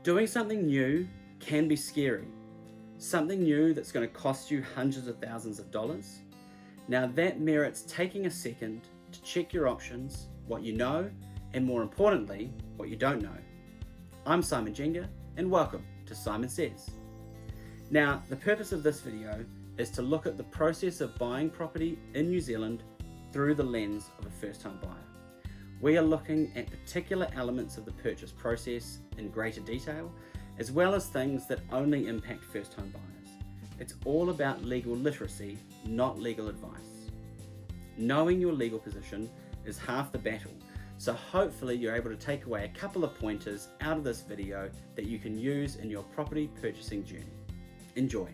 Doing something new can be scary. Something new that's going to cost you hundreds of thousands of dollars. Now that merits taking a second to check your options, what you know, and more importantly, what you don't know. I'm Simon Jenga, and welcome to Simon Says. Now, the purpose of this video is to look at the process of buying property in New Zealand through the lens of a first-time buyer. We are looking at particular elements of the purchase process in greater detail, as well as things that only impact first-time buyers. It's all about legal literacy, not legal advice. Knowing your legal position is half the battle, so hopefully you're able to take away a couple of pointers out of this video that you can use in your property purchasing journey. Enjoy.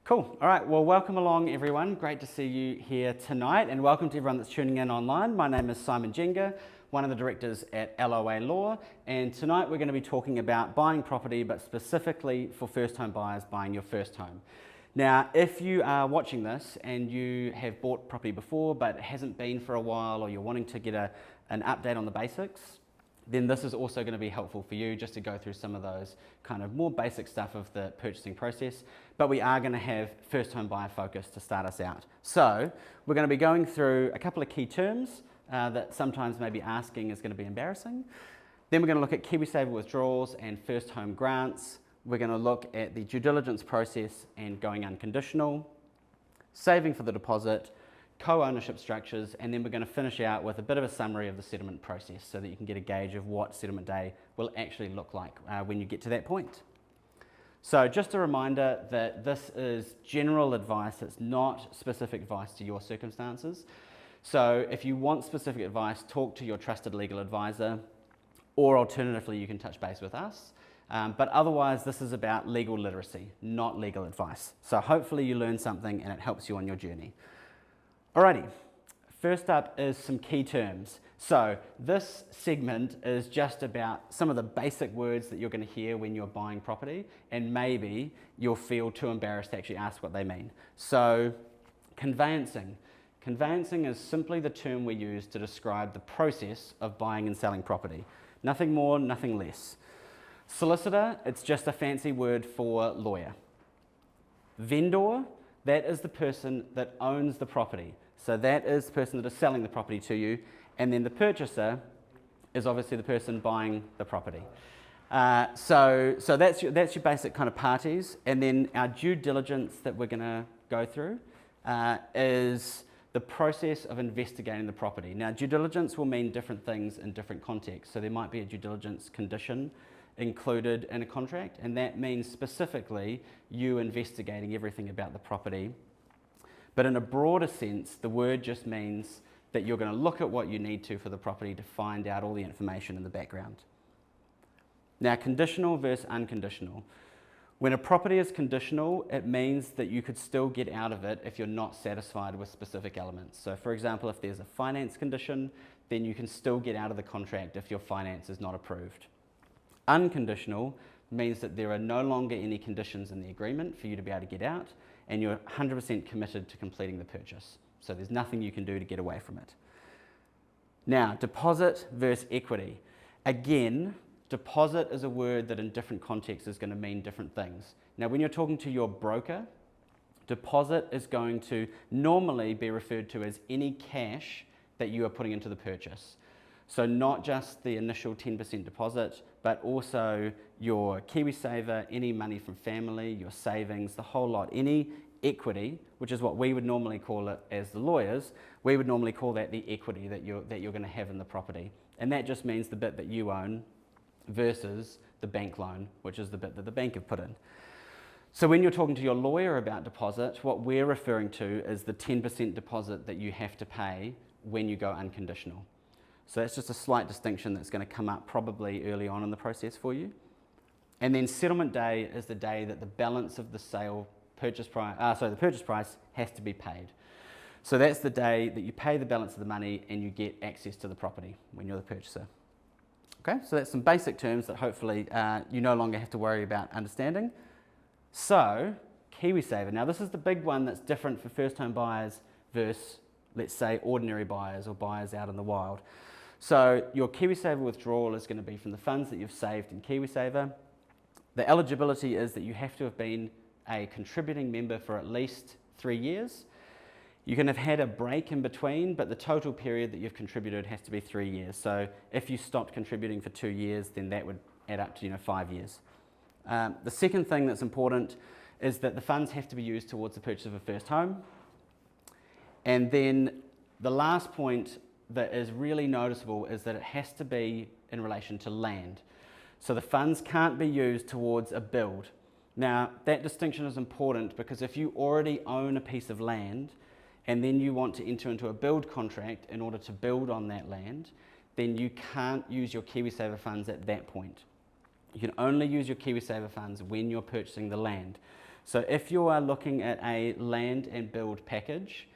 Cool. All right. Well, welcome along, everyone. Great to see you here tonight, and welcome to everyone that's tuning in online. My name is Simon Jenga, one of the directors at LOA Law, and tonight we're going to be talking about buying property, but specifically for first-time buyers buying your first home. Now, if you are watching this and you have bought property before, but it hasn't been for a while, or you're wanting to get an update on the basics, then this is also going to be helpful for you just to go through some of those kind of more basic stuff of the purchasing process. But we are going to have first home buyer focus to start us out. So we're going to be going through a couple of key terms that sometimes maybe asking is going to be embarrassing. Then we're going to look at KiwiSaver withdrawals and first home grants. We're going to look at the due diligence process and going unconditional, saving for the deposit, co-ownership structures, and then we're going to finish out with a bit of a summary of the settlement process so that you can get a gauge of what settlement day will actually look like when you get to that point. So just a reminder that this is general advice, it's not specific advice to your circumstances. So if you want specific advice, talk to your trusted legal advisor, or alternatively you can touch base with us. But otherwise this is about legal literacy, not legal advice. So hopefully you learn something and it helps you on your journey. Alrighty, first up is some key terms. So this segment is just about some of the basic words that you're going to hear when you're buying property, and maybe you'll feel too embarrassed to actually ask what they mean. So conveyancing. Conveyancing is simply the term we use to describe the process of buying and selling property. Nothing more, nothing less. Solicitor, it's just a fancy word for lawyer. Vendor, that is the person that owns the property. So that is the person that is selling the property to you. And then the purchaser is obviously the person buying the property. So that's your basic kind of parties. And then our due diligence that we're going to go through is the process of investigating the property. Now, due diligence will mean different things in different contexts. So there might be a due diligence condition included in a contract, and that means specifically you investigating everything about the property. But in a broader sense, the word just means that you're going to look at what you need to for the property to find out all the information in the background. Now, conditional versus unconditional. When a property is conditional, it means that you could still get out of it if you're not satisfied with specific elements. So for example, if there's a finance condition, then you can still get out of the contract if your finance is not approved. Unconditional means that there are no longer any conditions in the agreement for you to be able to get out, and you're 100% committed to completing the purchase. So there's nothing you can do to get away from it. Now, deposit versus equity. Again, deposit is a word that in different contexts is going to mean different things. Now, when you're talking to your broker, deposit is going to normally be referred to as any cash that you are putting into the purchase. So not just the initial 10% deposit, but also your KiwiSaver, any money from family, your savings, the whole lot, any equity, which is what we would normally call it as the lawyers, we would normally call that the equity that you're going to have in the property. And that just means the bit that you own versus the bank loan, which is the bit that the bank have put in. So when you're talking to your lawyer about deposit, what we're referring to is the 10% deposit that you have to pay when you go unconditional. So that's just a slight distinction that's going to come up probably early on in the process for you. And then settlement day is the day that the balance of the the purchase price has to be paid. So that's the day that you pay the balance of the money and you get access to the property when you're the purchaser. Okay, so that's some basic terms that hopefully you no longer have to worry about understanding. So KiwiSaver. Now this is the big one that's different for first home buyers versus let's say ordinary buyers or buyers out in the wild. So your KiwiSaver withdrawal is going to be from the funds that you've saved in KiwiSaver. The eligibility is that you have to have been a contributing member for at least 3 years. You can have had a break in between, but the total period that you've contributed has to be 3 years. So if you stopped contributing for 2 years, then that would add up to 5 years. The second thing that's important is that the funds have to be used towards the purchase of a first home. And then the last point that is really noticeable is that it has to be in relation to land. So the funds can't be used towards a build. Now, that distinction is important because if you already own a piece of land and then you want to enter into a build contract in order to build on that land, then you can't use your KiwiSaver funds at that point. You can only use your KiwiSaver funds when you're purchasing the land. So if you are looking at a land and build package,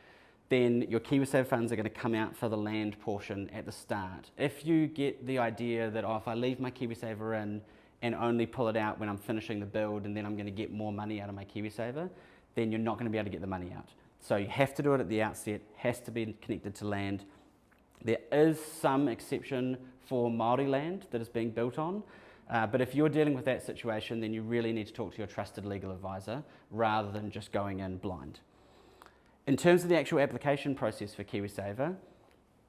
then your KiwiSaver funds are going to come out for the land portion at the start. If you get the idea that, if I leave my KiwiSaver in and only pull it out when I'm finishing the build and then I'm going to get more money out of my KiwiSaver, then you're not going to be able to get the money out. So you have to do it at the outset, has to be connected to land. There is some exception for Māori land that is being built on, but if you're dealing with that situation, then you really need to talk to your trusted legal advisor rather than just going in blind. In terms of the actual application process for KiwiSaver,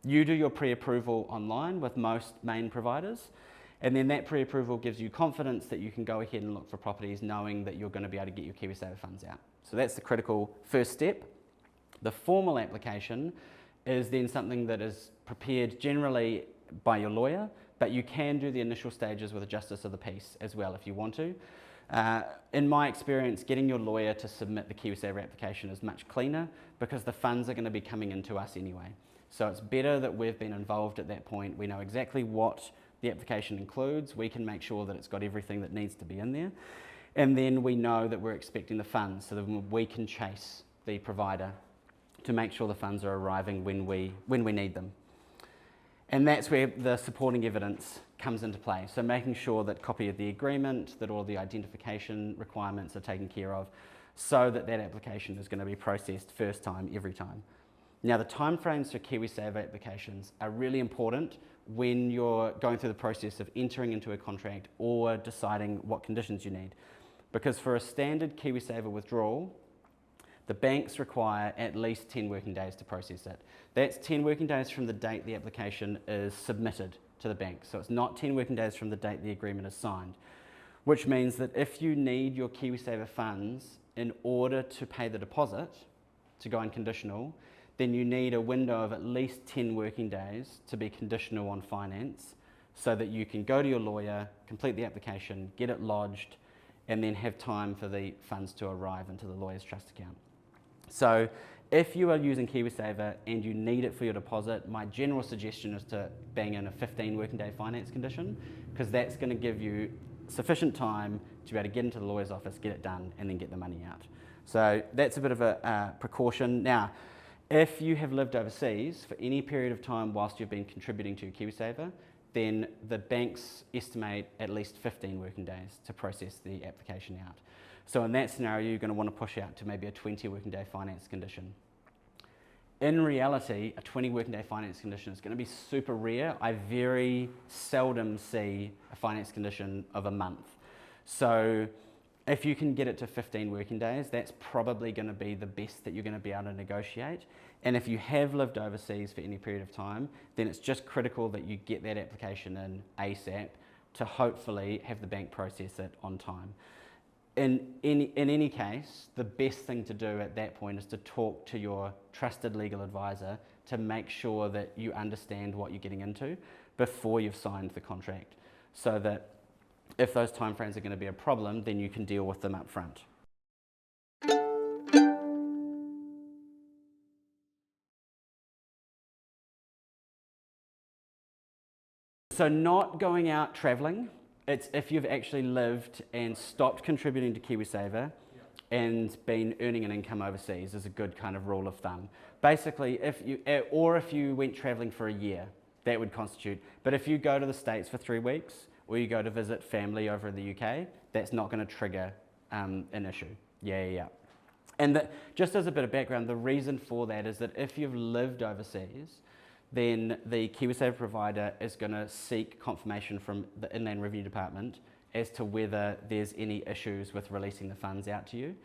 you do your pre-approval online with most main providers, and then that pre-approval gives you confidence that you can go ahead and look for properties knowing that you're going to be able to get your KiwiSaver funds out. So that's the critical first step. The formal application is then something that is prepared generally by your lawyer, but you can do the initial stages with a justice of the peace as well if you want to. In my experience, getting your lawyer to submit the KiwiSaver application is much cleaner because the funds are going to be coming into us anyway. So it's better that we've been involved at that point. We know exactly what the application includes. We can make sure that it's got everything that needs to be in there. And then we know that we're expecting the funds so that we can chase the provider to make sure the funds are arriving when we need them. And that's where the supporting evidence comes into play. So making sure that copy of the agreement, that all the identification requirements are taken care of so that that application is going to be processed first time, every time. Now the timeframes for KiwiSaver applications are really important when you're going through the process of entering into a contract or deciding what conditions you need. Because for a standard KiwiSaver withdrawal, the banks require at least 10 working days to process it. That's 10 working days from the date the application is submitted to the bank. So it's not 10 working days from the date the agreement is signed, which means that if you need your KiwiSaver funds in order to pay the deposit to go unconditional, then you need a window of at least 10 working days to be conditional on finance so that you can go to your lawyer, complete the application, get it lodged, and then have time for the funds to arrive into the lawyer's trust account. So if you are using KiwiSaver and you need it for your deposit, my general suggestion is to bang in a 15 working day finance condition because that's going to give you sufficient time to be able to get into the lawyer's office, get it done, and then get the money out. So that's a bit of a precaution. Now, if you have lived overseas for any period of time whilst you've been contributing to your KiwiSaver, then the banks estimate at least 15 working days to process the application out. So in that scenario, you're going to want to push out to maybe a 20 working day finance condition. In reality, a 20 working day finance condition is going to be super rare. I very seldom see a finance condition of a month. So if you can get it to 15 working days, that's probably going to be the best that you're going to be able to negotiate. And if you have lived overseas for any period of time, then it's just critical that you get that application in ASAP to hopefully have the bank process it on time. In any case, the best thing to do at that point is to talk to your trusted legal advisor to make sure that you understand what you're getting into before you've signed the contract, so that if those timeframes are going to be a problem, then you can deal with them up front. So not going out travelling. It's if you've actually lived and stopped contributing to KiwiSaver and been earning an income overseas is a good kind of rule of thumb. Basically, if you went travelling for a year, that would constitute. But if you go to the States for 3 weeks or you go to visit family over in the UK, that's not going to trigger an issue. Yeah. And just as a bit of background, the reason for that is that if you've lived overseas, then the KiwiSaver provider is going to seek confirmation from the Inland Revenue Department as to whether there's any issues with releasing the funds out to you.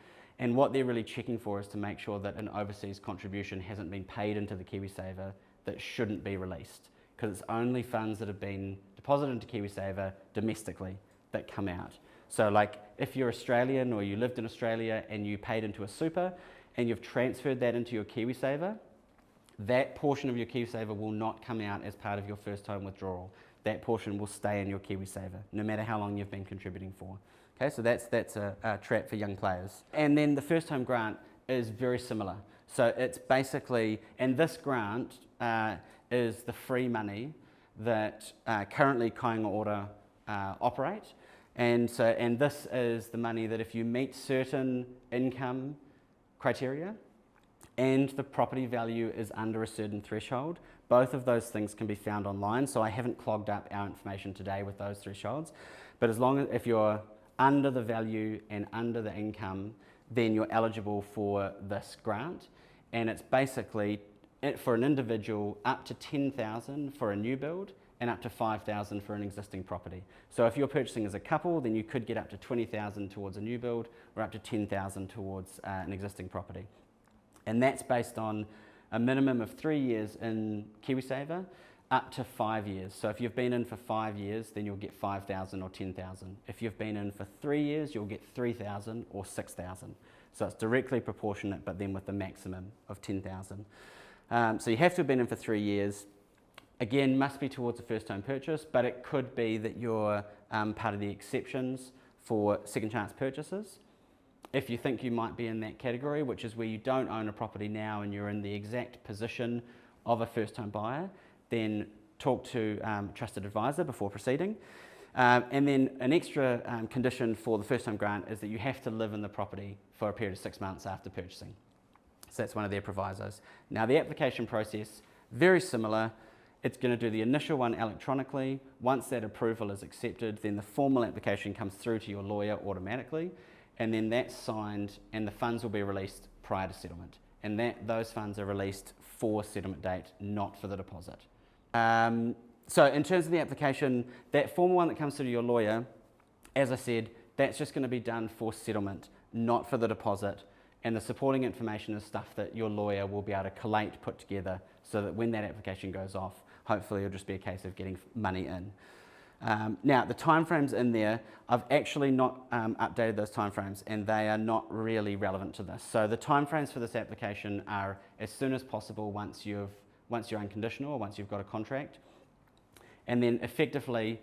And what they're really checking for is to make sure that an overseas contribution hasn't been paid into the KiwiSaver that shouldn't be released, because it's only funds that have been deposited into KiwiSaver domestically that come out. So like if you're Australian or you lived in Australia and you paid into a super and you've transferred that into your KiwiSaver, that portion of your KiwiSaver will not come out as part of your first home withdrawal. That portion will stay in your KiwiSaver, no matter how long you've been contributing for. Okay, so that's a trap for young players. And then the first home grant is very similar. So it's basically, and this grant is the free money that currently Kāinga Ora operate. And this is the money that if you meet certain income criteria and the property value is under a certain threshold, both of those things can be found online. So I haven't clogged up our information today with those thresholds. But as long as if you're under the value and under the income, then you're eligible for this grant. And it's basically for an individual up to 10,000 for a new build and up to 5,000 for an existing property. So if you're purchasing as a couple, then you could get up to 20,000 towards a new build or up to 10,000 towards an existing property. And that's based on a minimum of 3 years in KiwiSaver, up to 5 years. So if you've been in for 5 years, then you'll get 5,000 or 10,000. If you've been in for 3 years, you'll get 3,000 or 6,000. So it's directly proportionate, but then with the maximum of 10,000. So you have to have been in for 3 years. Again, must be towards a first home purchase, but it could be that you're part of the exceptions for second chance purchases. If you think you might be in that category, which is where you don't own a property now and you're in the exact position of a first home buyer, then talk to a trusted advisor before proceeding. And then an extra condition for the first home grant is that you have to live in the property for a period of 6 months after purchasing. So that's one of their provisos. Now the application process, very similar. It's going to do the initial one electronically. Once that approval is accepted, then the formal application comes through to your lawyer automatically, and then that's signed and the funds will be released prior to settlement. And those funds are released for settlement date, not for the deposit. So in terms of the application, that formal one that comes through to your lawyer, as I said, that's just going to be done for settlement, not for the deposit. And the supporting information is stuff that your lawyer will be able to collate, put together, so that when that application goes off, hopefully it'll just be a case of getting money in. Now, the timeframes in there, I've actually not updated those timeframes, and they are not really relevant to this. So the timeframes for this application are as soon as possible once you're unconditional or once you've got a contract. And then effectively,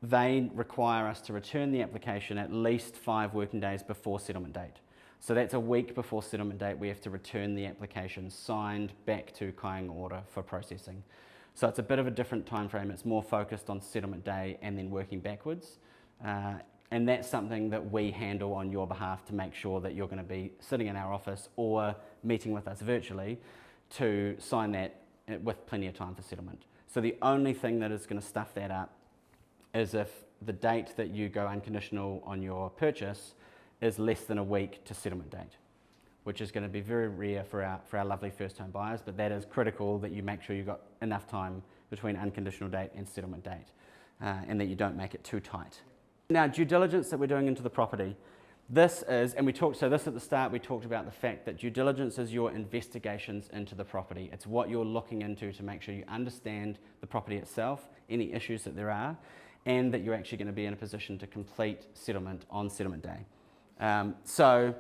they require us to return the application at least 5 working days before settlement date. So that's a week before settlement date, we have to return the application signed back to Kāinga Ora for processing. So it's a bit of a different time frame. It's more focused on settlement day and then working backwards. And that's something that we handle on your behalf to make sure that you're going to be sitting in our office or meeting with us virtually to sign that with plenty of time for settlement. So the only thing that is going to stuff that up is if the date that you go unconditional on your purchase is less than a week to settlement date, which is going to be very rare for our lovely first home buyers, but that is critical that you make sure you've got enough time between unconditional date and settlement date, and that you don't make it too tight. Now, due diligence that we're doing into the property. This is, and this at the start, we talked about the fact that due diligence is your investigations into the property. It's what you're looking into to make sure you understand the property itself, any issues that there are, and that you're actually going to be in a position to complete settlement on settlement day. So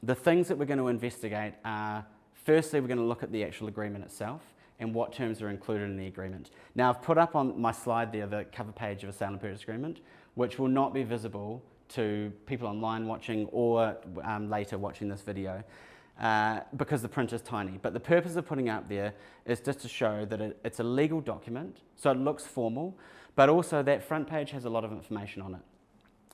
the things that we're going to investigate are, firstly, we're going to look at the actual agreement itself and what terms are included in the agreement. Now, I've put up on my slide there the cover page of a sale and purchase agreement, which will not be visible to people online watching or later watching this video because the print is tiny. But the purpose of putting it up there is just to show that it's a legal document, so it looks formal, but also that front page has a lot of information on it.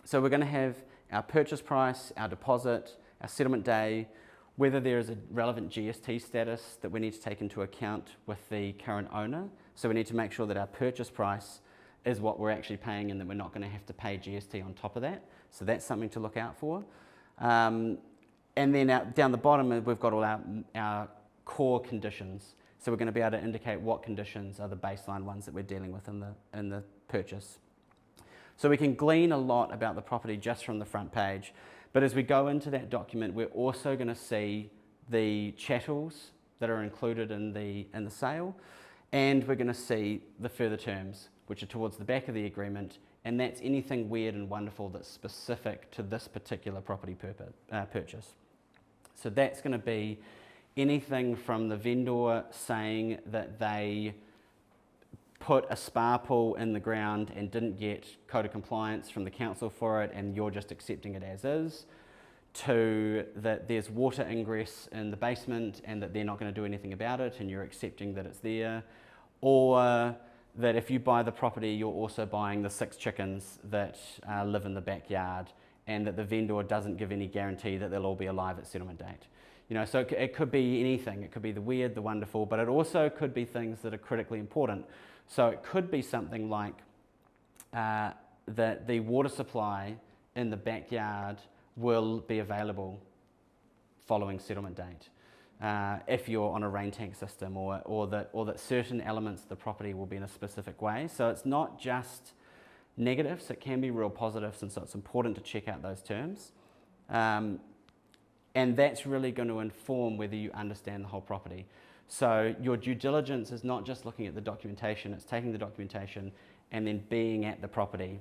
So we're going to have our purchase price, our deposit, our settlement day, whether there is a relevant GST status that we need to take into account with the current owner. So we need to make sure that our purchase price is what we're actually paying and that we're not going to have to pay GST on top of that. So that's something to look out for. And then down the bottom, we've got all our core conditions. So we're going to be able to indicate what conditions are the baseline ones that we're dealing with in the purchase. So we can glean a lot about the property just from the front page. But as we go into that document, we're also going to see the chattels that are included in the sale, and we're going to see the further terms, which are towards the back of the agreement, and that's anything weird and wonderful that's specific to this particular property purchase. So that's going to be anything from the vendor saying that they put a spa pool in the ground and didn't get code of compliance from the council for it and you're just accepting it as is, to that there's water ingress in the basement and that they're not going to do anything about it and you're accepting that it's there, or that if you buy the property you're also buying the 6 chickens that live in the backyard and that the vendor doesn't give any guarantee that they'll all be alive at settlement date. You know, so it could be anything. It could be the weird, the wonderful, but it also could be things that are critically important. So it could be something like that the water supply in the backyard will be available following settlement date if you're on a rain tank system, or that certain elements of the property will be in a specific way. So it's not just negatives, it can be real positives, and so it's important to check out those terms. And that's really going to inform whether you understand the whole property. So your due diligence is not just looking at the documentation, it's taking the documentation and then being at the property.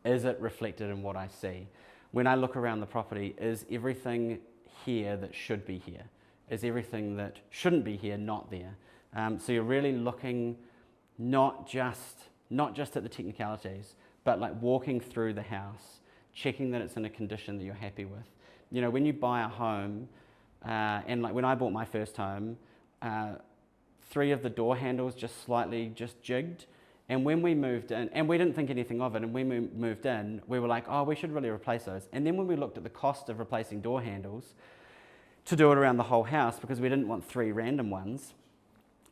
Is it reflected in what I see? When I look around the property, is everything here that should be here? Is everything that shouldn't be here not there? So you're really looking not just at the technicalities, but like walking through the house, checking that it's in a condition that you're happy with. You know, when you buy a home, and like when I bought my first home, 3 of the door handles just slightly jigged. And when we moved in, and we didn't think anything of it, and when we moved in, we were like, oh, we should really replace those. And then when we looked at the cost of replacing door handles to do it around the whole house, because we didn't want 3 random ones,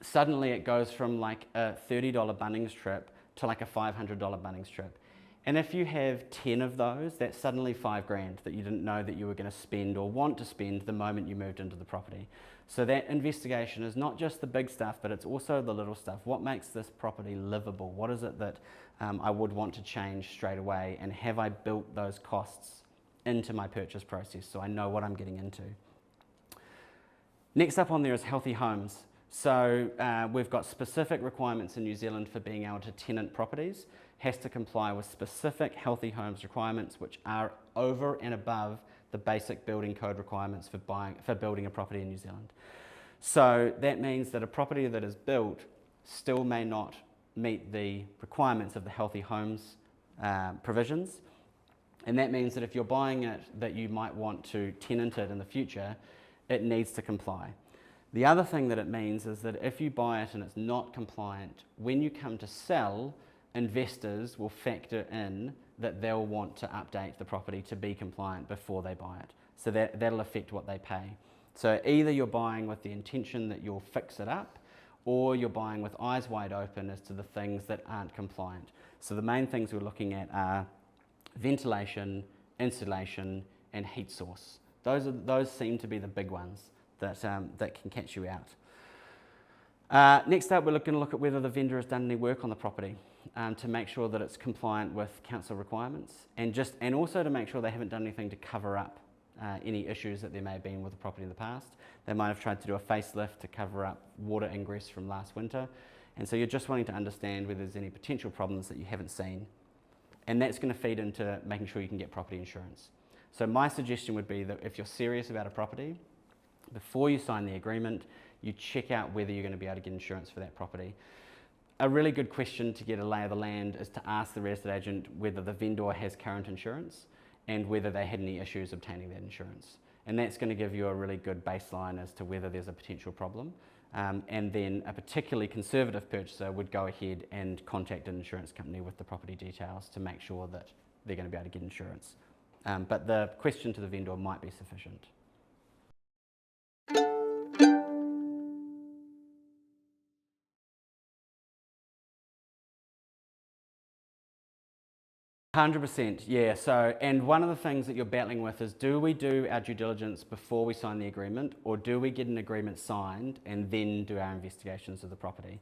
suddenly it goes from like a $30 Bunnings trip to like a $500 Bunnings trip. And if you have 10 of those, that's suddenly $5,000 that you didn't know that you were going to spend or want to spend the moment you moved into the property. So that investigation is not just the big stuff, but it's also the little stuff. What makes this property livable? What is it that I would want to change straight away? And have I built those costs into my purchase process so I know what I'm getting into? Next up on there is healthy homes. So we've got specific requirements in New Zealand for being able to tenant properties. Has to comply with specific healthy homes requirements, which are over and above the basic building code requirements for building a property in New Zealand. So that means that a property that is built still may not meet the requirements of the healthy homes provisions. And that means that if you're buying it that you might want to tenant it in the future, it needs to comply. The other thing that it means is that if you buy it and it's not compliant, when you come to sell, investors will factor in that they'll want to update the property to be compliant before they buy it. So that'll affect what they pay. So either you're buying with the intention that you'll fix it up, or you're buying with eyes wide open as to the things that aren't compliant. So the main things we're looking at are ventilation, insulation, and heat source. Those seem to be the big ones that can catch you out. Next up, we're going to look at whether the vendor has done any work on the property to make sure that it's compliant with council requirements, and also to make sure they haven't done anything to cover up any issues that there may have been with the property in the past. They might have tried to do a facelift to cover up water ingress from last winter, and so you're just wanting to understand whether there's any potential problems that you haven't seen, and that's going to feed into making sure you can get property insurance. So my suggestion would be that if you're serious about a property, before you sign the agreement, you check out whether you're going to be able to get insurance for that property. A really good question to get a lay of the land is to ask the real estate agent whether the vendor has current insurance and whether they had any issues obtaining that insurance. And that's going to give you a really good baseline as to whether there's a potential problem. And then a particularly conservative purchaser would go ahead and contact an insurance company with the property details to make sure that they're going to be able to get insurance. But the question to the vendor might be sufficient. 100%, yeah. So, and one of the things that you're battling with is, do we do our due diligence before we sign the agreement, or do we get an agreement signed and then do our investigations of the property?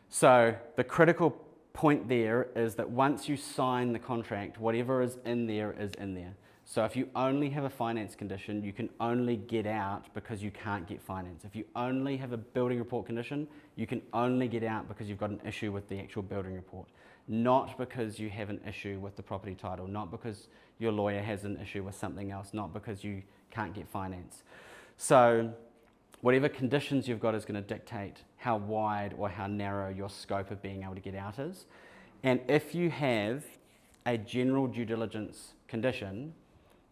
So the critical point there is that once you sign the contract, whatever is in there is in there. So if you only have a finance condition, you can only get out because you can't get finance. If you only have a building report condition, you can only get out because you've got an issue with the actual building report. Not because you have an issue with the property title, not because your lawyer has an issue with something else, not because you can't get finance. So whatever conditions you've got is going to dictate how wide or how narrow your scope of being able to get out is. And if you have a general due diligence condition,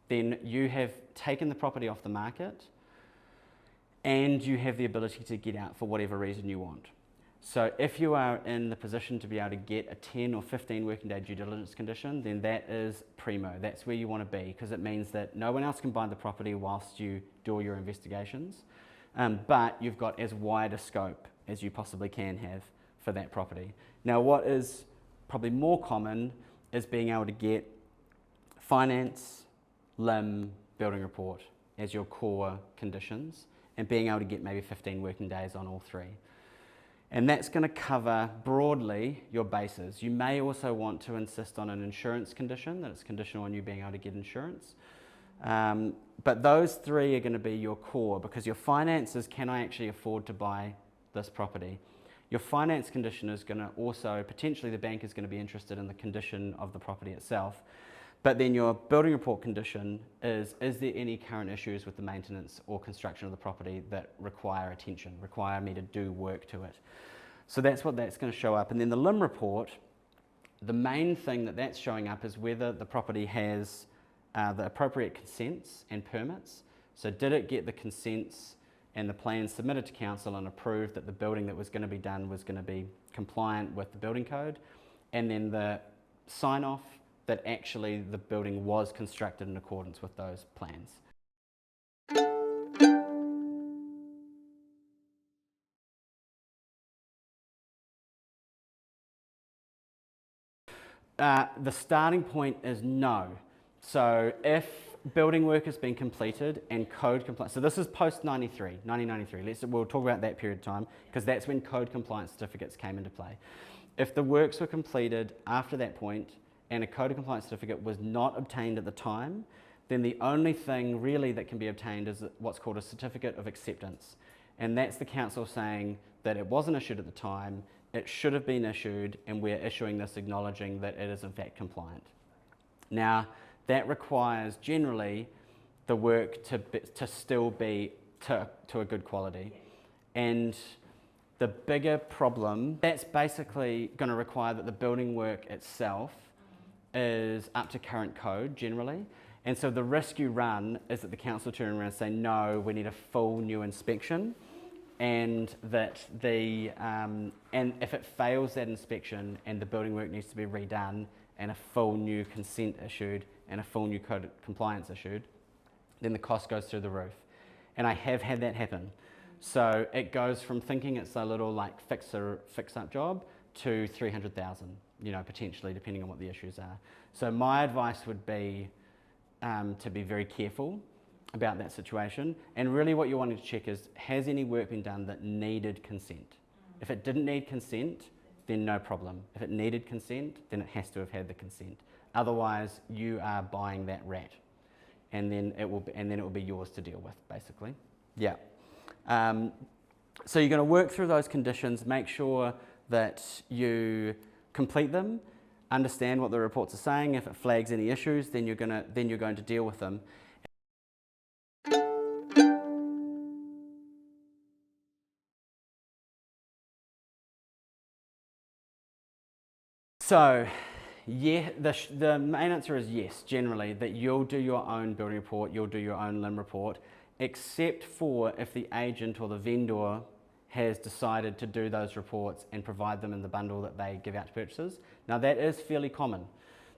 then you have taken the property off the market and you have the ability to get out for whatever reason you want. So if you are in the position to be able to get a 10 or 15 working day due diligence condition, then that is primo. That's where you want to be, because it means that no one else can buy the property whilst you do all your investigations, but you've got as wide a scope as you possibly can have for that property. Now, what is probably more common is being able to get finance, limb, building report as your core conditions, and being able to get maybe 15 working days on all three. And that's going to cover broadly your bases. You may also want to insist on an insurance condition, that it's conditional on you being able to get insurance. But those three are going to be your core, because your finances, can I actually afford to buy this property? Your finance condition is going to also, potentially the bank is going to be interested in the condition of the property itself. But then your building report condition is there any current issues with the maintenance or construction of the property that require attention, require me to do work to it? So that's what that's going to show up. And then the limb report, the main thing that's showing up is whether the property has the appropriate consents and permits. So did it get the consents and the plans submitted to council and approved that the building that was going to be done was going to be compliant with the building code? And then the sign off that actually the building was constructed in accordance with those plans. The starting point is no. So if building work has been completed and code compliance, so this is post 1993, we'll talk about that period of time, because that's when code compliance certificates came into play. If the works were completed after that point and a code of compliance certificate was not obtained at the time, then the only thing really that can be obtained is what's called a certificate of acceptance. And that's the council saying that it wasn't issued at the time, it should have been issued, and we're issuing this acknowledging that it is in fact compliant. Now, that requires generally the work to still be to a good quality. And the bigger problem, that's basically going to require that the building work itself is up to current code generally. And so the risk you run is that the council turn around and say, no, we need a full new inspection, and that and if it fails that inspection and the building work needs to be redone and a full new consent issued and a full new code of compliance issued, then the cost goes through the roof. And I have had that happen. So it goes from thinking it's a little like fix-up job to 300,000, potentially, depending on what the issues are. So my advice would be to be very careful about that situation. And really what you're wanting to check is, has any work been done that needed consent? If it didn't need consent, then no problem. If it needed consent, then it has to have had the consent. Otherwise, you are buying that rat, and then it will be yours to deal with, basically. Yeah. So you're going to work through those conditions, make sure that you complete them, understand what the reports are saying. If it flags any issues, then you're going to deal with them. So, yeah, the main answer is yes, generally, that you'll do your own building report, you'll do your own limb report, except for if the agent or the vendor has decided to do those reports and provide them in the bundle that they give out to purchasers. Now that is fairly common,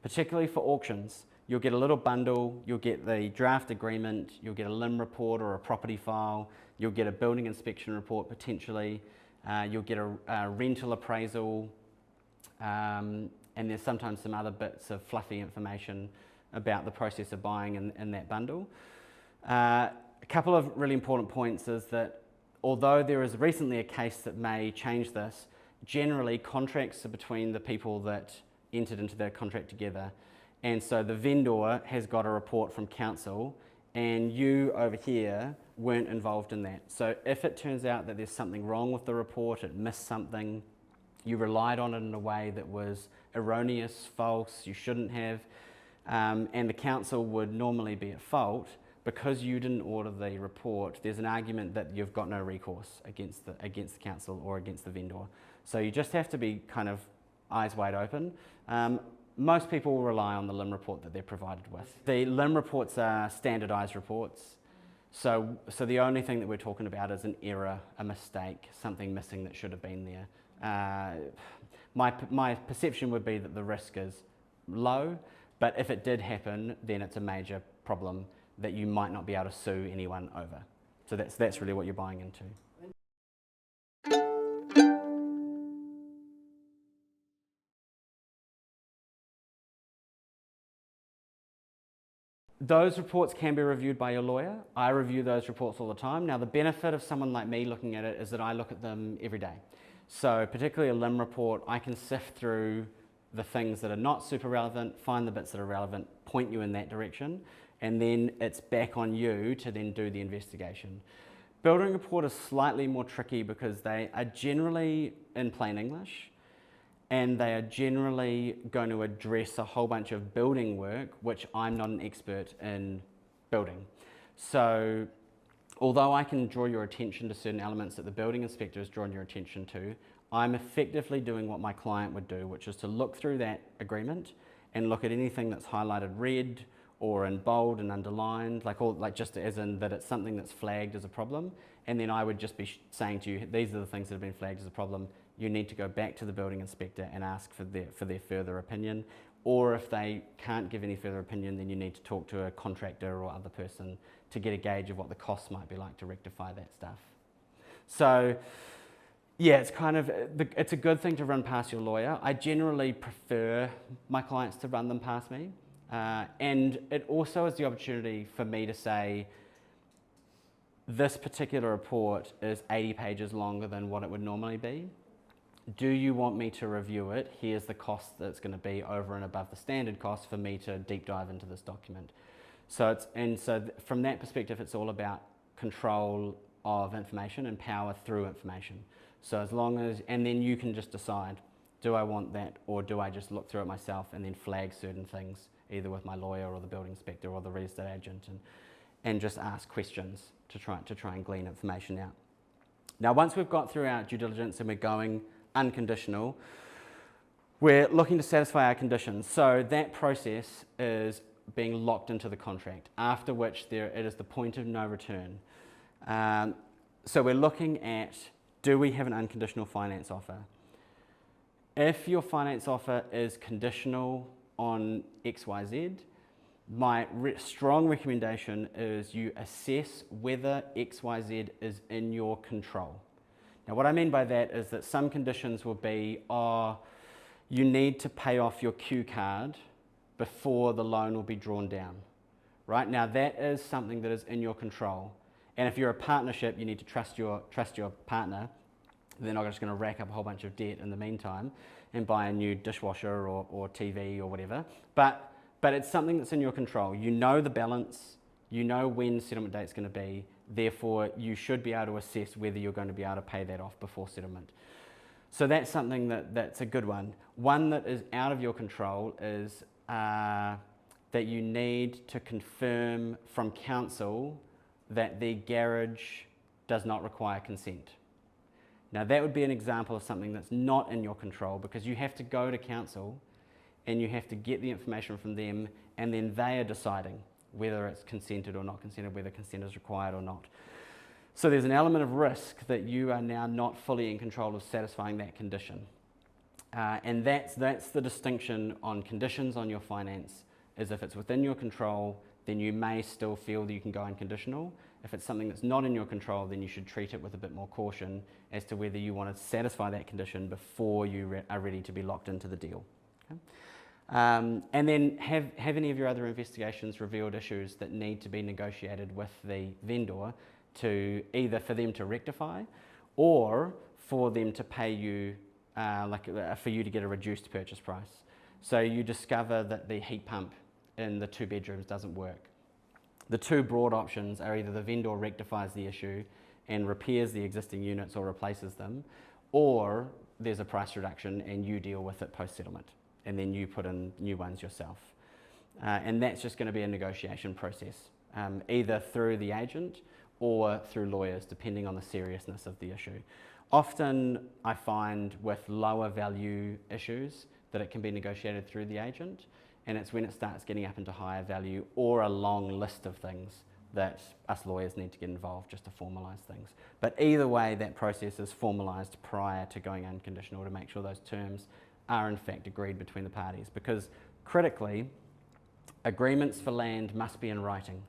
particularly for auctions. You'll get a little bundle, you'll get the draft agreement, you'll get a limb report or a property file, you'll get a building inspection report potentially, you'll get a rental appraisal, and and there's sometimes some other bits of fluffy information about the process of buying in that bundle. A couple of really important points is that although there is recently a case that may change this, generally contracts are between the people that entered into their contract together. And so the vendor has got a report from council and you over here weren't involved in that. So if it turns out that there's something wrong with the report, it missed something, you relied on it in a way that was erroneous, false, you shouldn't have, and the council would normally be at fault, because you didn't order the report, there's an argument that you've got no recourse against the council or against the vendor. So you just have to be kind of eyes wide open. Most people will rely on the LIM report that they're provided with. The LIM reports are standardised reports. So the only thing that we're talking about is an error, a mistake, something missing that should have been there. My perception would be that the risk is low, but if it did happen, then it's a major problem that you might not be able to sue anyone over. So that's really what you're buying into. Those reports can be reviewed by your lawyer. I review those reports all the time. Now, the benefit of someone like me looking at it is that I look at them every day. So particularly a LIM report, I can sift through the things that are not super relevant, find the bits that are relevant, point you in that direction, and then it's back on you to then do the investigation. Building report is slightly more tricky because they are generally in plain English, and they are generally going to address a whole bunch of building work, which I'm not an expert in building. So although I can draw your attention to certain elements that the building inspector has drawn your attention to, I'm effectively doing what my client would do, which is to look through that agreement and look at anything that's highlighted red or in bold and underlined, like just as in that it's something that's flagged as a problem. And then I would just be saying to you, these are the things that have been flagged as a problem. You need to go back to the building inspector and ask for their further opinion. Or if they can't give any further opinion, then you need to talk to a contractor or other person to get a gauge of what the costs might be like to rectify that stuff. So yeah, it's a good thing to run past your lawyer. I generally prefer my clients to run them past me. And it also is the opportunity for me to say, this particular report is 80 pages longer than what it would normally be. Do you want me to review it? Here's the cost that's going to be over and above the standard cost for me to deep dive into this document. So from that perspective, it's all about control of information and power through information. So and then you can just decide, do I want that, or do I just look through it myself and then flag certain things, either with my lawyer or the building inspector or the real estate agent, and just ask questions to try and glean information out. Now, once we've got through our due diligence and we're going unconditional, we're looking to satisfy our conditions. So that process is being locked into the contract, after which it is the point of no return. So we're looking at, do we have an unconditional finance offer? If your finance offer is conditional on XYZ, my strong recommendation is you assess whether XYZ is in your control. Now, what I mean by that is that some conditions will be, you need to pay off your Q card before the loan will be drawn down. Right? Now, that is something that is in your control. And if you're a partnership, you need to trust your partner. They're not just going to rack up a whole bunch of debt in the meantime and buy a new dishwasher or TV or whatever. But it's something that's in your control. You know the balance, you know when settlement date's going to be, therefore you should be able to assess whether you're going to be able to pay that off before settlement. So that's something that's a good one. One that is out of your control is that you need to confirm from council that the garage does not require consent. Now that would be an example of something that's not in your control, because you have to go to council and you have to get the information from them, and then they are deciding whether it's consented or not consented, whether consent is required or not. So there's an element of risk that you are now not fully in control of satisfying that condition. And that's the distinction on conditions on your finance, is if it's within your control, then you may still feel that you can go unconditional. If it's something that's not in your control, then you should treat it with a bit more caution as to whether you want to satisfy that condition before you are ready to be locked into the deal. Okay. And then have any of your other investigations revealed issues that need to be negotiated with the vendor to either for them to rectify or for them to pay you, for you to get a reduced purchase price. So you discover that the heat pump in the 2 bedrooms doesn't work. The 2 broad options are either the vendor rectifies the issue and repairs the existing units or replaces them, or there's a price reduction and you deal with it post-settlement, and then you put in new ones yourself. And that's just going to be a negotiation process, either through the agent or through lawyers, depending on the seriousness of the issue. Often I find with lower value issues that it can be negotiated through the agent, and it's when it starts getting up into higher value or a long list of things that us lawyers need to get involved just to formalise things. But either way, that process is formalised prior to going unconditional to make sure those terms are in fact agreed between the parties, because critically, agreements for land must be in writing.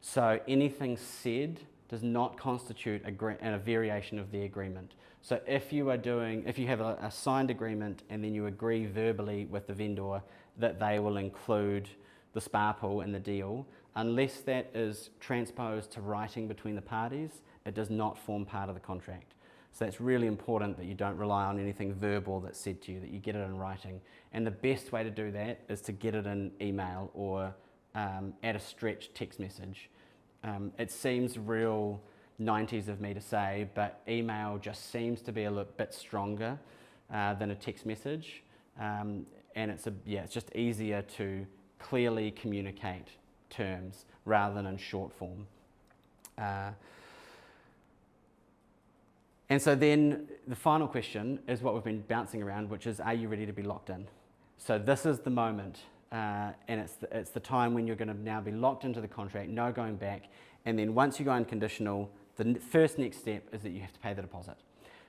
So anything said does not constitute a variation of the agreement. So if you have a signed agreement and then you agree verbally with the vendor that they will include the spa pool in the deal, unless that is transposed to writing between the parties, it does not form part of the contract. So it's really important that you don't rely on anything verbal that's said to you, that you get it in writing. And the best way to do that is to get it in email or at a stretch text message. It seems real 90s of me to say, but email just seems to be a little bit stronger than a text message. And it's just easier to clearly communicate terms rather than in short form. And so then the final question is what we've been bouncing around, which is, are you ready to be locked in? So this is the moment, and it's the time when you're going to now be locked into the contract, no going back. And then once you go unconditional, the first next step is that you have to pay the deposit.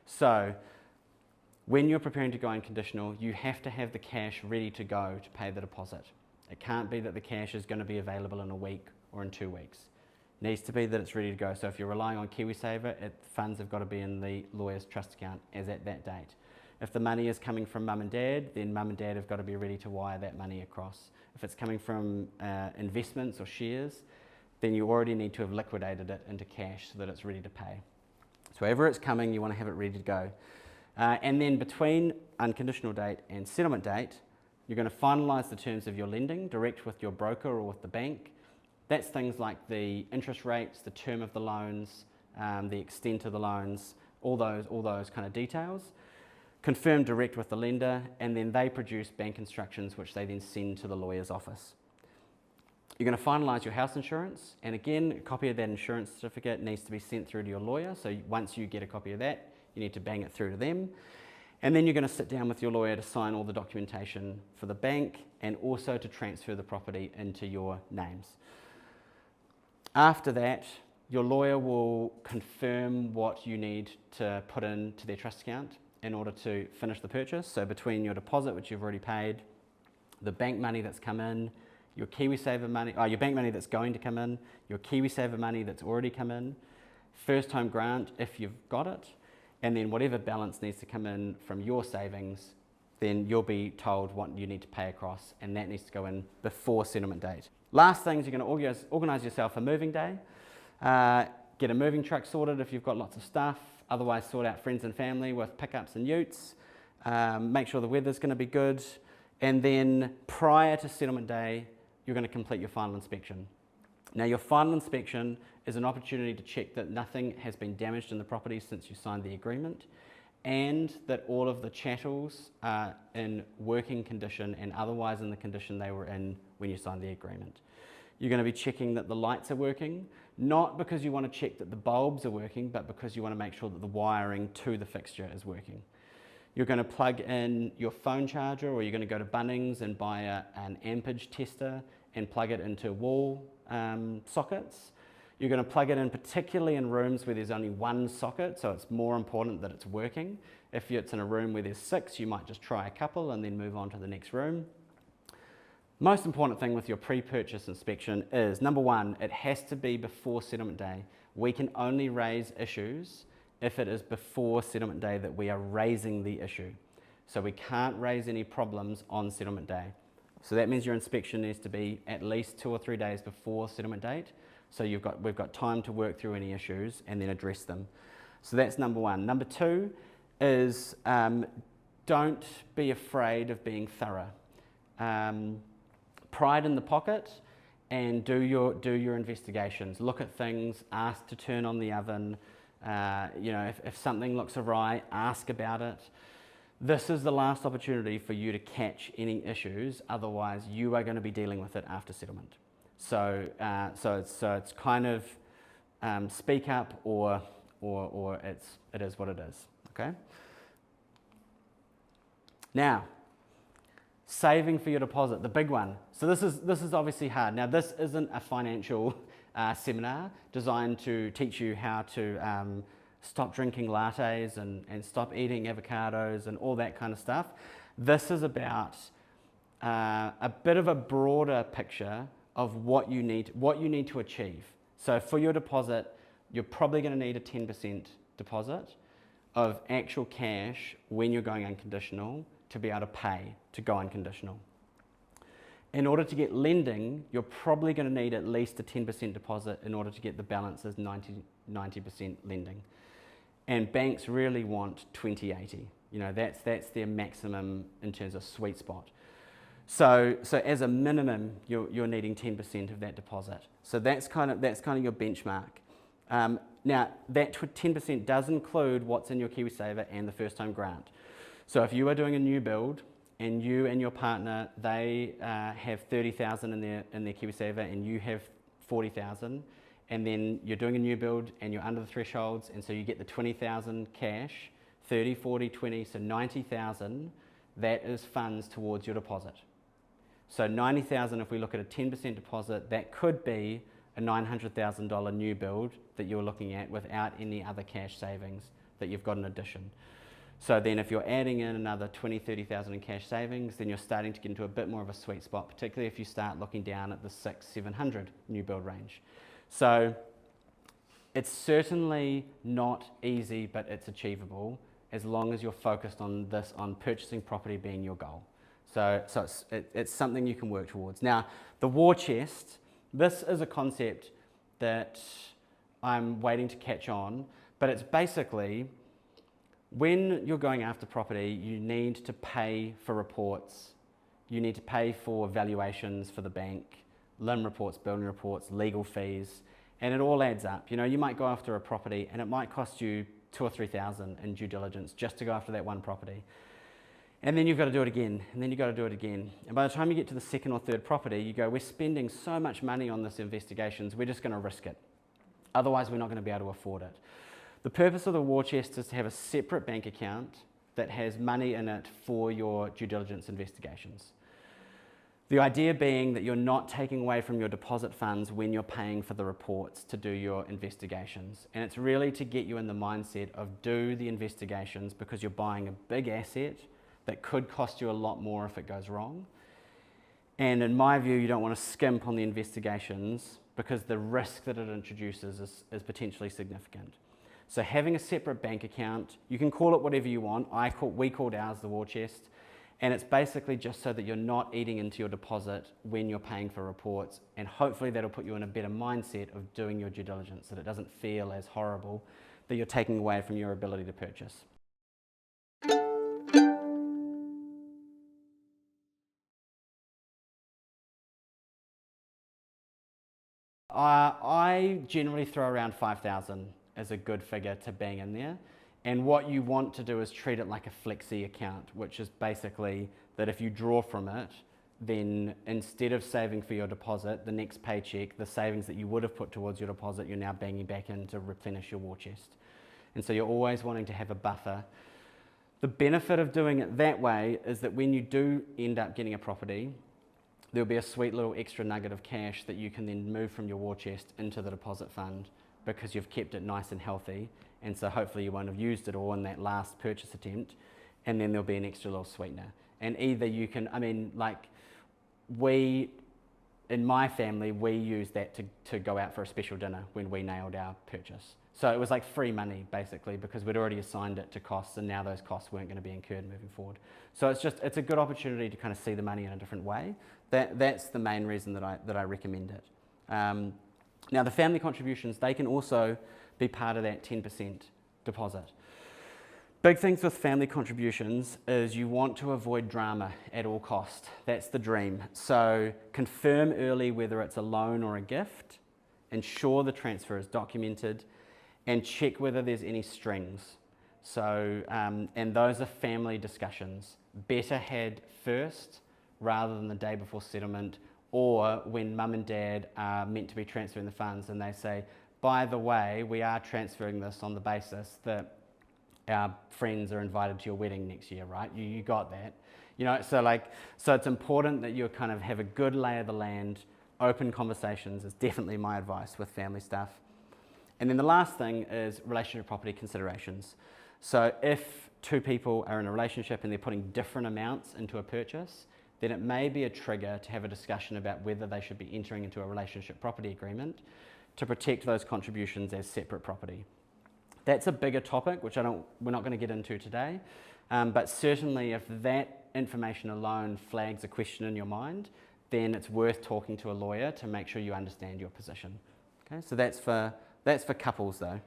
So when you're preparing to go unconditional, you have to have the cash ready to go to pay the deposit. It can't be that the cash is going to be available in a week or in 2 weeks. It needs to be that it's ready to go. So if you're relying on KiwiSaver, funds have got to be in the lawyer's trust account as at that date. If the money is coming from mum and dad, then mum and dad have got to be ready to wire that money across. If it's coming from investments or shares, then you already need to have liquidated it into cash so that it's ready to pay. So wherever it's coming, you want to have it ready to go. And then between unconditional date and settlement date, you're going to finalise the terms of your lending direct with your broker or with the bank. That's things like the interest rates, the term of the loans, the extent of the loans, all those kind of details. Confirm direct with the lender, and then they produce bank instructions which they then send to the lawyer's office. You're going to finalise your house insurance, and again, a copy of that insurance certificate needs to be sent through to your lawyer. So once you get a copy of that, you need to bang it through to them. And then you're going to sit down with your lawyer to sign all the documentation for the bank and also to transfer the property into your names. After that, your lawyer will confirm what you need to put into their trust account in order to finish the purchase. So between your deposit, which you've already paid, the bank money that's come in, your KiwiSaver money, your bank money that's going to come in, your KiwiSaver money that's already come in, first home grant if you've got it, and then whatever balance needs to come in from your savings, then you'll be told what you need to pay across, and that needs to go in before settlement date. Last things, you're going to organise yourself a moving day, get a moving truck sorted if you've got lots of stuff, otherwise sort out friends and family with pickups and utes, make sure the weather's going to be good, and then prior to settlement day, you're going to complete your final inspection. Now your final inspection is an opportunity to check that nothing has been damaged in the property since you signed the agreement, and that all of the chattels are in working condition and otherwise in the condition they were in when you signed the agreement. You're going to be checking that the lights are working, not because you want to check that the bulbs are working, but because you want to make sure that the wiring to the fixture is working. You're going to plug in your phone charger, or you're going to go to Bunnings and buy an ampage tester and plug it into wall sockets. You're going to plug it in particularly in rooms where there's only one socket, so it's more important that it's working. If it's in a room where there's 6, you might just try a couple and then move on to the next room. Most important thing with your pre-purchase inspection is, number 1, it has to be before settlement day. We can only raise issues if it is before settlement day that we are raising the issue. So we can't raise any problems on settlement day. So that means your inspection needs to be at least 2 or 3 days before settlement date. So we've got time to work through any issues and then address them. So that's number one. Number two is don't be afraid of being thorough. Pride in the pocket and do your investigations. Look at things, ask to turn on the oven. If something looks awry, ask about it. This is the last opportunity for you to catch any issues, otherwise you are going to be dealing with it after settlement. So it's kind of speak up or it is what it is, okay? Now, saving for your deposit, the big one. So this is obviously hard. Now this isn't a financial seminar designed to teach you how to stop drinking lattes and stop eating avocados and all that kind of stuff. This is about a bit of a broader picture of what you need to achieve. So for your deposit, you're probably going to need a 10% deposit of actual cash when you're going unconditional to be able to pay to go unconditional. In order to get lending, you're probably going to need at least a 10% deposit in order to get the balance as 90% lending. And banks really want 20-80. That's their maximum in terms of sweet spot. So as a minimum, you're needing 10% of that deposit. So that's kind of your benchmark. Now that 10% does include what's in your KiwiSaver and the first time grant. So if you are doing a new build and you and your partner, they have 30,000 in their KiwiSaver and you have 40,000, and then you're doing a new build and you're under the thresholds, and so you get the 20,000 cash, 30, 40, 20, so 90,000, that is funds towards your deposit. So 90,000, if we look at a 10% deposit, that could be a $900,000 new build that you're looking at without any other cash savings that you've got in addition. So then if you're adding in another 20, 30,000 in cash savings, then you're starting to get into a bit more of a sweet spot, particularly if you start looking down at the 600-700 new build range. So it's certainly not easy, but it's achievable as long as you're focused on purchasing property being your goal. So it's something you can work towards. Now, the war chest, this is a concept that I'm waiting to catch on, but it's basically when you're going after property, you need to pay for reports. You need to pay for valuations for the bank, LIM reports, building reports, legal fees, and it all adds up. You might go after a property and it might cost you $2,000 or $3,000 in due diligence just to go after that one property. And then you've got to do it again, and then you've got to do it again. And by the time you get to the second or third property, you go, we're spending so much money on this investigations, we're just going to risk it. Otherwise, we're not going to be able to afford it. The purpose of the war chest is to have a separate bank account that has money in it for your due diligence investigations. The idea being that you're not taking away from your deposit funds when you're paying for the reports to do your investigations. And it's really to get you in the mindset of do the investigations because you're buying a big asset that could cost you a lot more if it goes wrong. And in my view, you don't want to skimp on the investigations because the risk that it introduces is potentially significant. So having a separate bank account, you can call it whatever you want. We called ours the war chest. And it's basically just so that you're not eating into your deposit when you're paying for reports. And hopefully that'll put you in a better mindset of doing your due diligence, that it doesn't feel as horrible that you're taking away from your ability to purchase. I generally throw around 5,000 as a good figure to bang in there. And what you want to do is treat it like a flexi account, which is basically that if you draw from it, then instead of saving for your deposit, the next paycheck, the savings that you would have put towards your deposit, you're now banging back in to replenish your war chest. And so you're always wanting to have a buffer. The benefit of doing it that way is that when you do end up getting a property, there'll be a sweet little extra nugget of cash that you can then move from your war chest into the deposit fund because you've kept it nice and healthy. And so hopefully you won't have used it all in that last purchase attempt, and then there'll be an extra little sweetener. And either you can, in my family, we use that to go out for a special dinner when we nailed our purchase. So it was like free money, basically, because we'd already assigned it to costs, and now those costs weren't going to be incurred moving forward. So it's a good opportunity to kind of see the money in a different way. That's the main reason that I recommend it. Now, the family contributions, they can also be part of that 10% deposit. Big things with family contributions is you want to avoid drama at all cost. That's the dream. So confirm early whether it's a loan or a gift, ensure the transfer is documented, and check whether there's any strings. So, and those are family discussions. Better had first rather than the day before settlement, or when mum and dad are meant to be transferring the funds and they say, by the way, we are transferring this on the basis that our friends are invited to your wedding next year, right? You got that. You know, so it's important that you kind of have a good lay of the land. Open conversations is definitely my advice with family stuff. And then the last thing is relationship property considerations. So if two people are in a relationship and they're putting different amounts into a purchase, then it may be a trigger to have a discussion about whether they should be entering into a relationship property agreement to protect those contributions as separate property. That's a bigger topic, which we're not going to get into today, but certainly if that information alone flags a question in your mind, then it's worth talking to a lawyer to make sure you understand your position. Okay, so that's for couples though.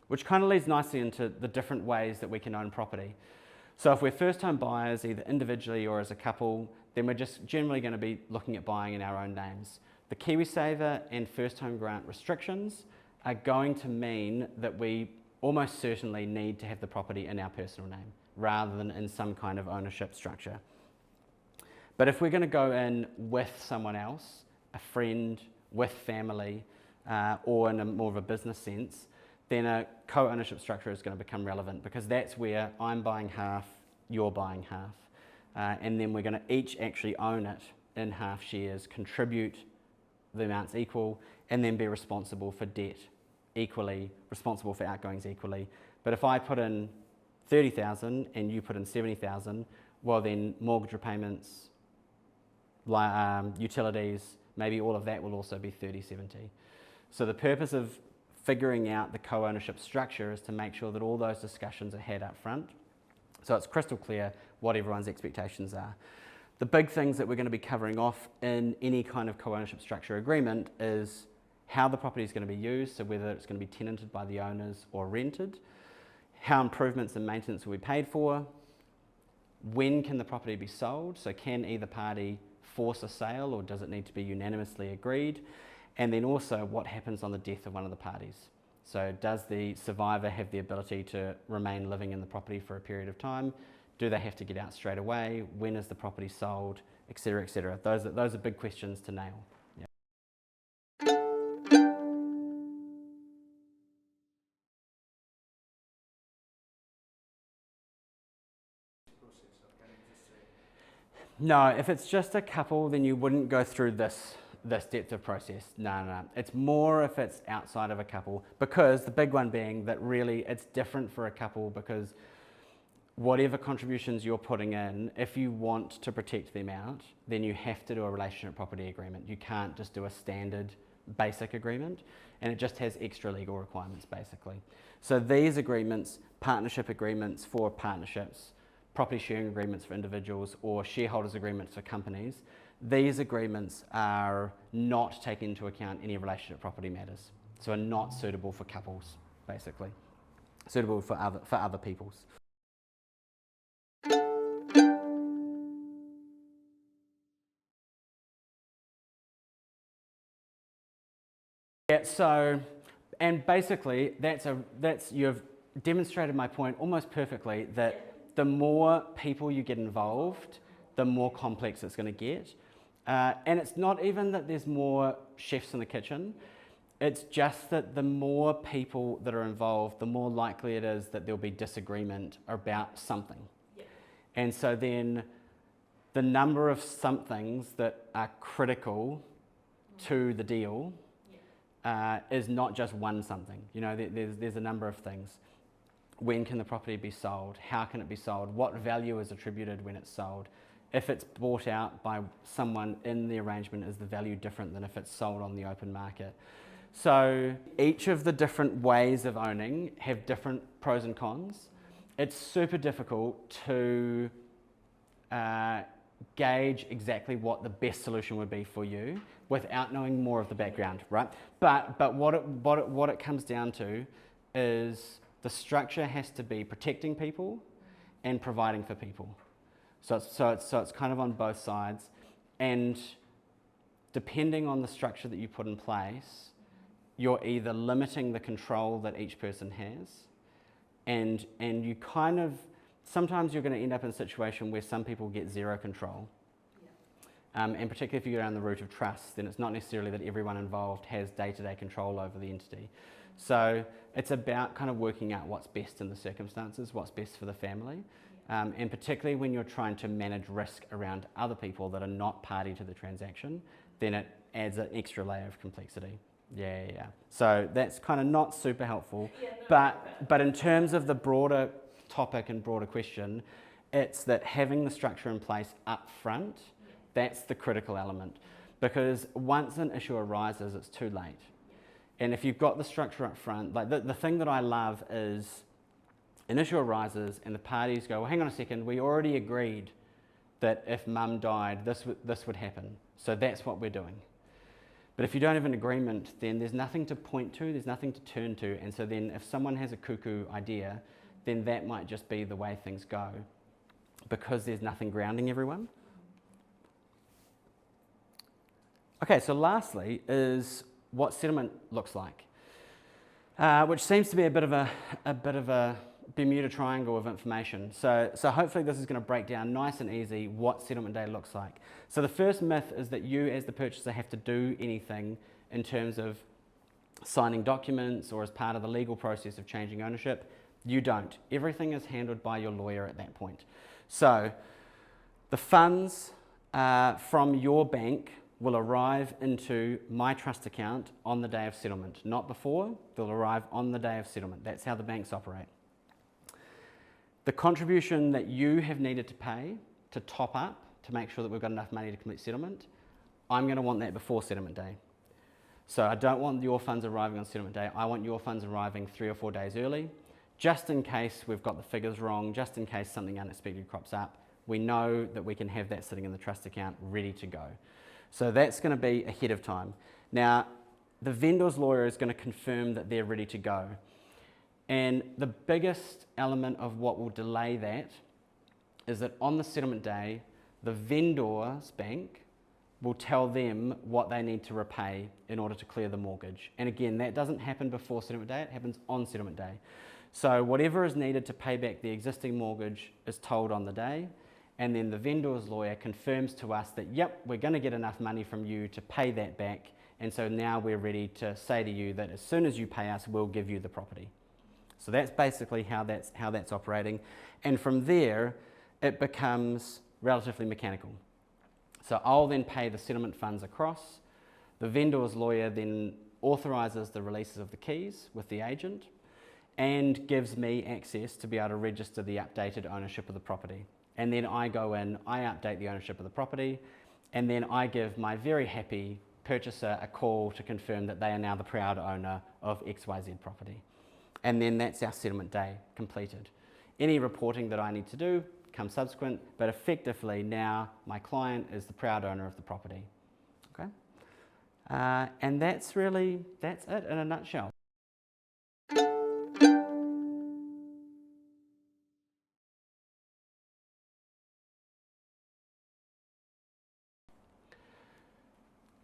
Which kind of leads nicely into the different ways that we can own property. So if we're first-time buyers, either individually or as a couple, then we're just generally going to be looking at buying in our own names. The KiwiSaver and first home grant restrictions are going to mean that we almost certainly need to have the property in our personal name rather than in some kind of ownership structure. But if we're going to go in with someone else, a friend, with family, or in a more of a business sense, then a co-ownership structure is going to become relevant because that's where I'm buying half, you're buying half. And then we're going to each actually own it in half shares, contribute the amounts equal, and then be responsible for debt equally, responsible for outgoings equally. But if I put in 30,000 and you put in 70,000, well then mortgage repayments, utilities, maybe all of that will also be 30/70. So the purpose of figuring out the co-ownership structure is to make sure that all those discussions are had up front, so it's crystal clear what everyone's expectations are. The big things that we're going to be covering off in any kind of co-ownership structure agreement is how the property is going to be used, so whether it's going to be tenanted by the owners or rented, how improvements and maintenance will be paid for, when can the property be sold, so can either party force a sale or does it need to be unanimously agreed, and then also what happens on the death of one of the parties. So does the survivor have the ability to remain living in the property for a period of time? Do they have to get out straight away? When is the property sold? Et cetera, et cetera. Those are big questions to nail. Yeah. No, if it's just a couple, then you wouldn't go through this depth of process. No. It's more if it's outside of a couple, because the big one being that really it's different for a couple because whatever contributions you're putting in, if you want to protect them out, then you have to do a relationship property agreement. You can't just do a standard basic agreement, and it just has extra legal requirements basically. So these agreements, partnership agreements for partnerships, property sharing agreements for individuals, or shareholders agreements for companies, these agreements are not taking into account any relationship property matters. So are not suitable for couples, basically. Suitable for other peoples. Yeah, so, and basically you've demonstrated my point almost perfectly that the more people you get involved, the more complex it's going to get. And it's not even that there's more chefs in the kitchen, it's just that the more people that are involved, the more likely it is that there'll be disagreement about something. Yeah. And so then the number of somethings that are critical to the deal is not just one something. You know, there's a number of things. When can the property be sold? How can it be sold? What value is attributed when it's sold? If it's bought out by someone in the arrangement, is the value different than if it's sold on the open market? So each of the different ways of owning have different pros and cons. It's super difficult to gauge exactly what the best solution would be for you without knowing more of the background, right? But what it comes down to is the structure has to be protecting people and providing for people. So it's kind of on both sides, and depending on the structure that you put in place, you're either limiting the control that each person has, and you kind of, sometimes you're going to end up in a situation where some people get zero control. And particularly if you go down the route of trust, then it's not necessarily that everyone involved has day-to-day control over the entity. So it's about kind of working out what's best in the circumstances, what's best for the family. And particularly when you're trying to manage risk around other people that are not party to the transaction, then it adds an extra layer of complexity. Yeah. So that's kind of not super helpful. But in terms of the broader topic and broader question, it's that having the structure in place up front, that's the critical element. Because once an issue arises, it's too late. And if you've got the structure up front, like the thing that I love is an issue arises and the parties go, well, hang on a second, we already agreed that if mum died, this would happen. So that's what we're doing. But if you don't have an agreement, then there's nothing to point to, there's nothing to turn to. And so then if someone has a cuckoo idea, then that might just be the way things go because there's nothing grounding everyone. Okay, so lastly is what settlement looks like, which seems to be a bit of a Bermuda Triangle of information. So hopefully this is going to break down nice and easy what settlement day looks like. So the first myth is that you as the purchaser have to do anything in terms of signing documents or as part of the legal process of changing ownership. You don't. Everything is handled by your lawyer at that point. So the funds from your bank will arrive into my trust account on the day of settlement. Not before, they'll arrive on the day of settlement. That's how the banks operate. The contribution that you have needed to pay to top up to make sure that we've got enough money to complete settlement, I'm going to want that before settlement day. So I don't want your funds arriving on settlement day. I want your funds arriving 3 or 4 days early, just in case we've got the figures wrong, just in case something unexpected crops up. We know that we can have that sitting in the trust account ready to go. So that's going to be ahead of time. Now, the vendor's lawyer is going to confirm that they're ready to go. And the biggest element of what will delay that is that on the settlement day, the vendor's bank will tell them what they need to repay in order to clear the mortgage. And again, that doesn't happen before settlement day, it happens on settlement day. So whatever is needed to pay back the existing mortgage is told on the day, and then the vendor's lawyer confirms to us that, yep, we're going to get enough money from you to pay that back, and so now we're ready to say to you that as soon as you pay us, we'll give you the property. So that's basically how that's operating. And from there, it becomes relatively mechanical. So I'll then pay the settlement funds across. The vendor's lawyer then authorises the releases of the keys with the agent and gives me access to be able to register the updated ownership of the property. And then I go in, I update the ownership of the property, and then I give my very happy purchaser a call to confirm that they are now the proud owner of XYZ property. And then that's our settlement day completed. Any reporting that I need to do comes subsequent, but effectively now my client is the proud owner of the property. Okay? And that's it in a nutshell.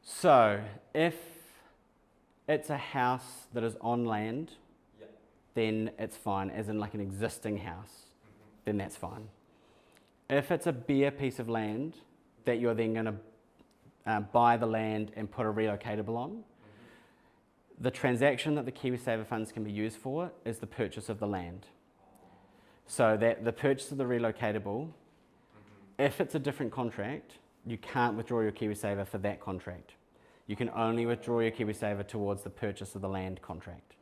So if it's a house that is on land, then it's fine, as in like an existing house, then that's fine. If it's a bare piece of land that you're then going to buy the land and put a relocatable on, the transaction that the KiwiSaver funds can be used for is the purchase of the land. So that the purchase of the relocatable, if it's a different contract, you can't withdraw your KiwiSaver for that contract. You can only withdraw your KiwiSaver towards the purchase of the land contract.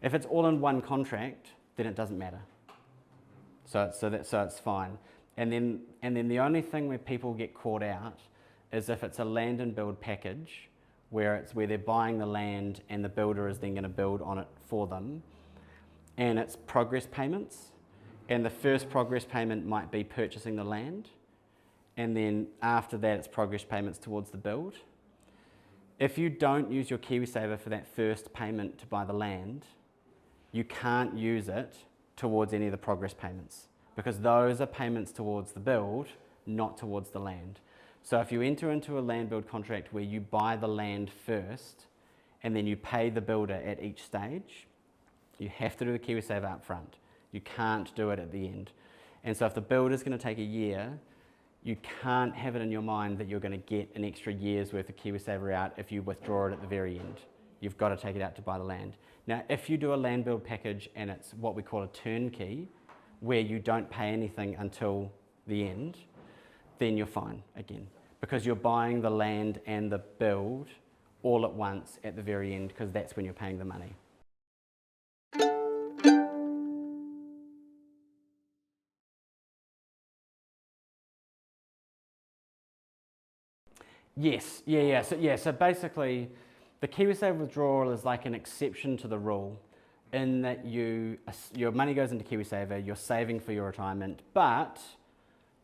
If it's all in one contract, then it doesn't matter. So it's fine. And then the only thing where people get caught out is if it's a land and build package where they're buying the land and the builder is then going to build on it for them. And it's progress payments. And the first progress payment might be purchasing the land. And then after that, it's progress payments towards the build. If you don't use your KiwiSaver for that first payment to buy the land, you can't use it towards any of the progress payments, because those are payments towards the build, not towards the land. So if you enter into a land build contract where you buy the land first and then you pay the builder at each stage, you have to do the KiwiSaver up front. You can't do it at the end. And so if the build is going to take a year, you can't have it in your mind that you're going to get an extra year's worth of KiwiSaver out if you withdraw it at the very end. You've got to take it out to buy the land. Now, if you do a land build package and it's what we call a turnkey, where you don't pay anything until the end, then you're fine again, because you're buying the land and the build all at once at the very end, because that's when you're paying the money. Yes, So basically, the KiwiSaver withdrawal is like an exception to the rule, in that your money goes into KiwiSaver, you're saving for your retirement, but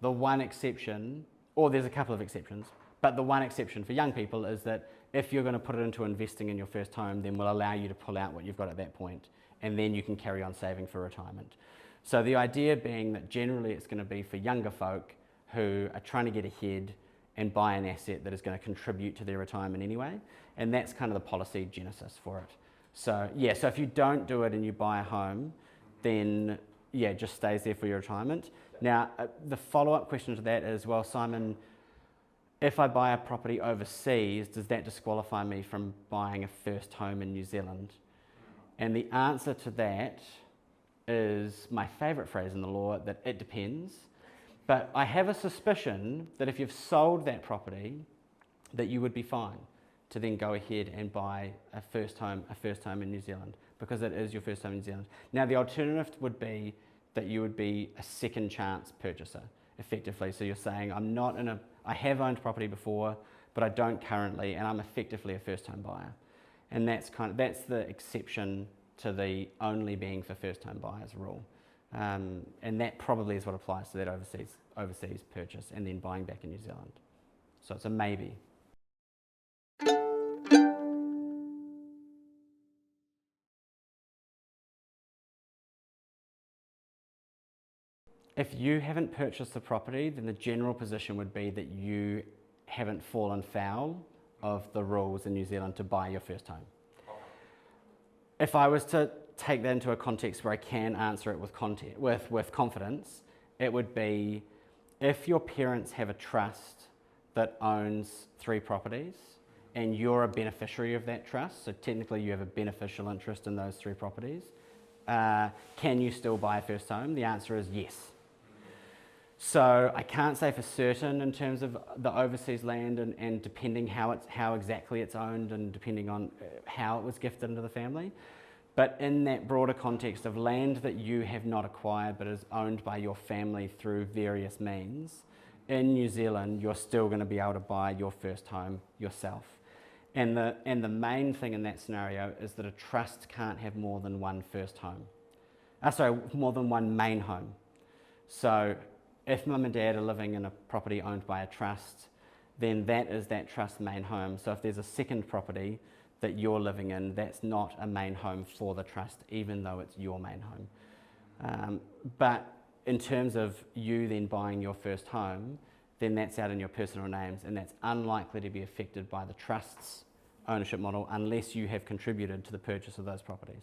the one exception, or there's a couple of exceptions, but the one exception for young people is that if you're going to put it into investing in your first home, then we'll allow you to pull out what you've got at that point, and then you can carry on saving for retirement. So the idea being that generally it's going to be for younger folk who are trying to get ahead and buy an asset that is going to contribute to their retirement anyway, and that's kind of the policy genesis for it. So yeah, so if you don't do it and you buy a home, then yeah, it just stays there for your retirement. Now, the follow-up question to that is, well, Simon, if I buy a property overseas, does that disqualify me from buying a first home in New Zealand? And the answer to that is my favourite phrase in the law, that it depends. But I have a suspicion that if you've sold that property, that you would be fine to then go ahead and buy a first home in New Zealand, because it is your first home in New Zealand. Now, the alternative would be that you would be a second chance purchaser, effectively. So you're saying, I have owned property before, but I don't currently, and I'm effectively a first home buyer. And that's the exception to the only being for first home buyers rule. And that probably is what applies to that overseas purchase and then buying back in New Zealand. So it's a maybe. If you haven't purchased the property, then the general position would be that you haven't fallen foul of the rules in New Zealand to buy your first home. If I was to take that into a context where I can answer it with confidence, it would be, if your parents have a trust that owns 3 properties and you're a beneficiary of that trust, so technically you have a beneficial interest in those 3 properties, can you still buy a first home? The answer is yes. So I can't say for certain in terms of the overseas land and depending how exactly it's owned and depending on how it was gifted into the family. But in that broader context of land that you have not acquired but is owned by your family through various means, in New Zealand you're still going to be able to buy your first home yourself. And the main thing in that scenario is that a trust can't have more than one more than one main home. So if mum and dad are living in a property owned by a trust, then that is that trust's main home. So if there's a second property that you're living in, that's not a main home for the trust, even though it's your main home. But in terms of you then buying your first home, then that's out in your personal names, and that's unlikely to be affected by the trust's ownership model unless you have contributed to the purchase of those properties.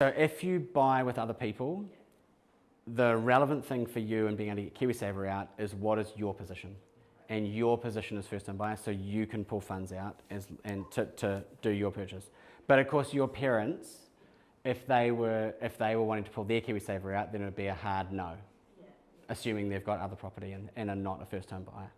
So if you buy with other people, the relevant thing for you in being able to get KiwiSaver out is what is your position. And your position as first home buyer, so you can pull funds out to do your purchase. But of course your parents, if they were wanting to pull their KiwiSaver out, then it would be a hard no, assuming they've got other property and are not a first home buyer.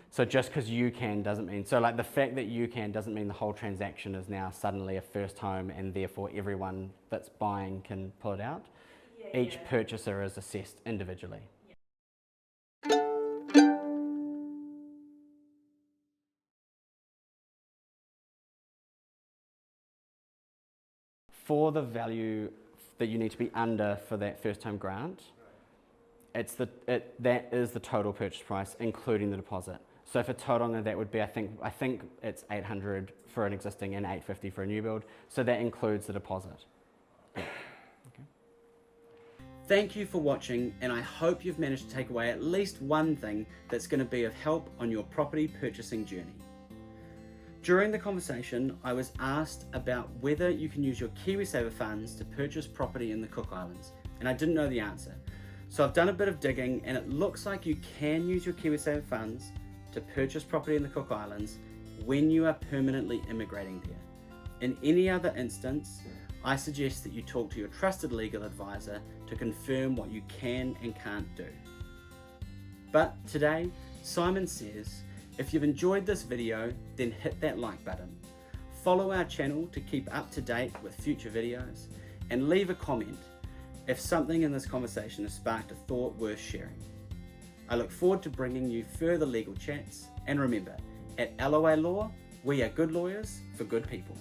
So just because you can doesn't mean, so like the fact that you can doesn't mean the whole transaction is now suddenly a first home and therefore everyone that's buying can pull it out. Yeah, Each purchaser is assessed individually. For the value that you need to be under for that first home grant, that is the total purchase price, including the deposit. So for total, that would be, I think it's $800 for an existing and $850 for a new build. So that includes the deposit. Yeah. Okay. Thank you for watching, and I hope you've managed to take away at least one thing that's going to be of help on your property purchasing journey. During the conversation, I was asked about whether you can use your KiwiSaver funds to purchase property in the Cook Islands, and I didn't know the answer. So I've done a bit of digging, and it looks like you can use your KiwiSaver funds to purchase property in the Cook Islands when you are permanently immigrating there. In any other instance, I suggest that you talk to your trusted legal advisor to confirm what you can and can't do. But today, Simon says, if you've enjoyed this video, then hit that like button. Follow our channel to keep up to date with future videos, and leave a comment if something in this conversation has sparked a thought worth sharing. I look forward to bringing you further legal chats, and remember, at LOA Law, we are good lawyers for good people.